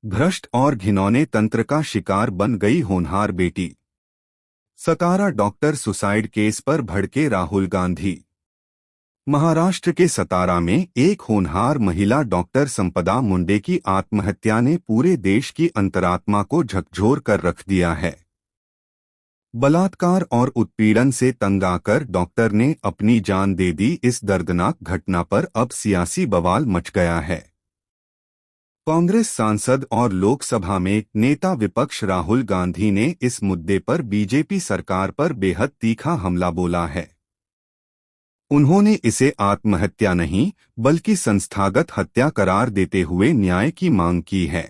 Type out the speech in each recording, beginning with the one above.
भ्रष्ट और घिनौने तंत्र का शिकार बन गई होनहार बेटी। सतारा डॉक्टर सुसाइड केस पर भड़के राहुल गांधी। महाराष्ट्र के सतारा में एक होनहार महिला डॉक्टर संपदा मुंडे की आत्महत्या ने पूरे देश की अंतरात्मा को झकझोर कर रख दिया है। बलात्कार और उत्पीड़न से तंग आकर डॉक्टर ने अपनी जान दे दी। इस दर्दनाक घटना पर अब सियासी बवाल मच गया है। कांग्रेस सांसद और लोकसभा में नेता विपक्ष राहुल गांधी ने इस मुद्दे पर बीजेपी सरकार पर बेहद तीखा हमला बोला है। उन्होंने इसे आत्महत्या नहीं बल्कि संस्थागत हत्या करार देते हुए न्याय की मांग की है।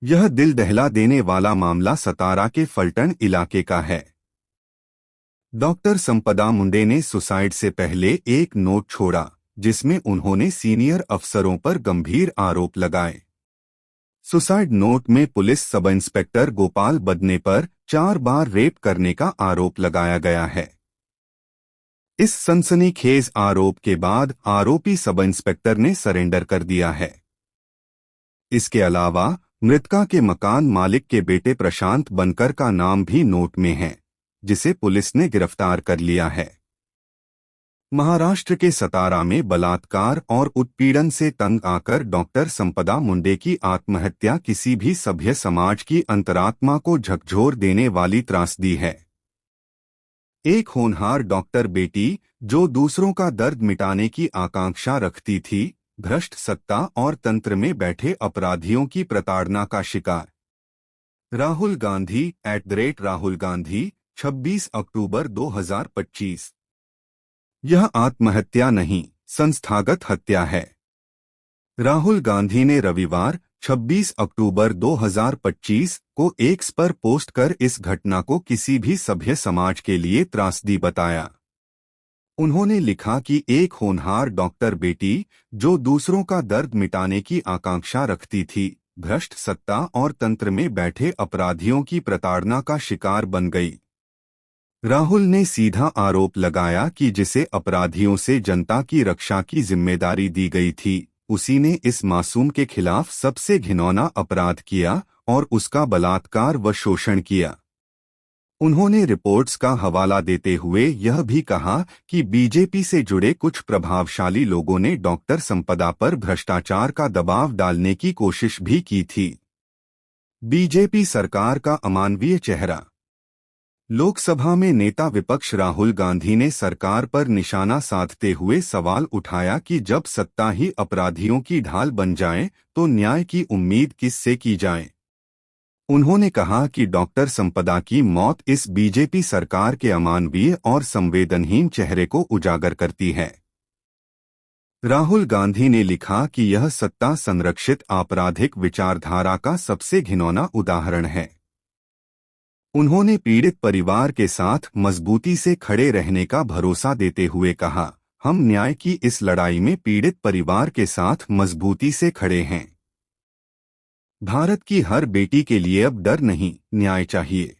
यह दिल दहला देने वाला मामला सतारा के फलटन इलाके का है। डॉक्टर संपदा मुंडे ने सुसाइड से पहले एक नोट छोड़ा जिसमें उन्होंने सीनियर अफसरों पर गंभीर आरोप लगाए। सुसाइड नोट में पुलिस सब इंस्पेक्टर गोपाल बदने पर 4 बार रेप करने का आरोप लगाया गया है। इस सनसनीखेज आरोप के बाद आरोपी सब इंस्पेक्टर ने सरेंडर कर दिया है। इसके अलावा मृतका के मकान मालिक के बेटे प्रशांत बनकर का नाम भी नोट में है, जिसे पुलिस ने गिरफ्तार कर लिया है। महाराष्ट्र के सतारा में बलात्कार और उत्पीड़न से तंग आकर डॉक्टर संपदा मुंडे की आत्महत्या किसी भी सभ्य समाज की अंतरात्मा को झकझोर देने वाली त्रासदी है। एक होनहार डॉक्टर बेटी जो दूसरों का दर्द मिटाने की आकांक्षा रखती थी, भ्रष्ट सत्ता और तंत्र में बैठे अपराधियों की प्रताड़ना का शिकार। राहुल गांधी @राहुल गांधी 26 अक्टूबर 2025। यह आत्महत्या नहीं, संस्थागत हत्या है। राहुल गांधी ने रविवार 26 अक्टूबर 2025 को एक्स पर पोस्ट कर इस घटना को किसी भी सभ्य समाज के लिए त्रासदी बताया। उन्होंने लिखा कि एक होनहार डॉक्टर बेटी जो दूसरों का दर्द मिटाने की आकांक्षा रखती थी, भ्रष्ट सत्ता और तंत्र में बैठे अपराधियों की प्रताड़ना का शिकार बन गई। राहुल ने सीधा आरोप लगाया कि जिसे अपराधियों से जनता की रक्षा की जिम्मेदारी दी गई थी, उसी ने इस मासूम के खिलाफ सबसे घिनौना अपराध किया और उसका बलात्कार व शोषण किया। उन्होंने रिपोर्ट्स का हवाला देते हुए यह भी कहा कि बीजेपी से जुड़े कुछ प्रभावशाली लोगों ने डॉक्टर संपदा पर भ्रष्टाचार का दबाव डालने की कोशिश भी की थी। बीजेपी सरकार का अमानवीय चेहरा। लोकसभा में नेता विपक्ष राहुल गांधी ने सरकार पर निशाना साधते हुए सवाल उठाया कि जब सत्ता ही अपराधियों की ढाल बन जाए तो न्याय की उम्मीद किससे की जाए। उन्होंने कहा कि डॉक्टर संपदा की मौत इस बीजेपी सरकार के अमानवीय और संवेदनहीन चेहरे को उजागर करती है। राहुल गांधी ने लिखा कि यह सत्ता संरक्षित आपराधिक विचारधारा का सबसे घिनौना उदाहरण है। उन्होंने पीड़ित परिवार के साथ मजबूती से खड़े रहने का भरोसा देते हुए कहा, हम न्याय की इस लड़ाई में पीड़ित परिवार के साथ मजबूती से खड़े हैं। भारत की हर बेटी के लिए अब डर नहीं, न्याय चाहिए।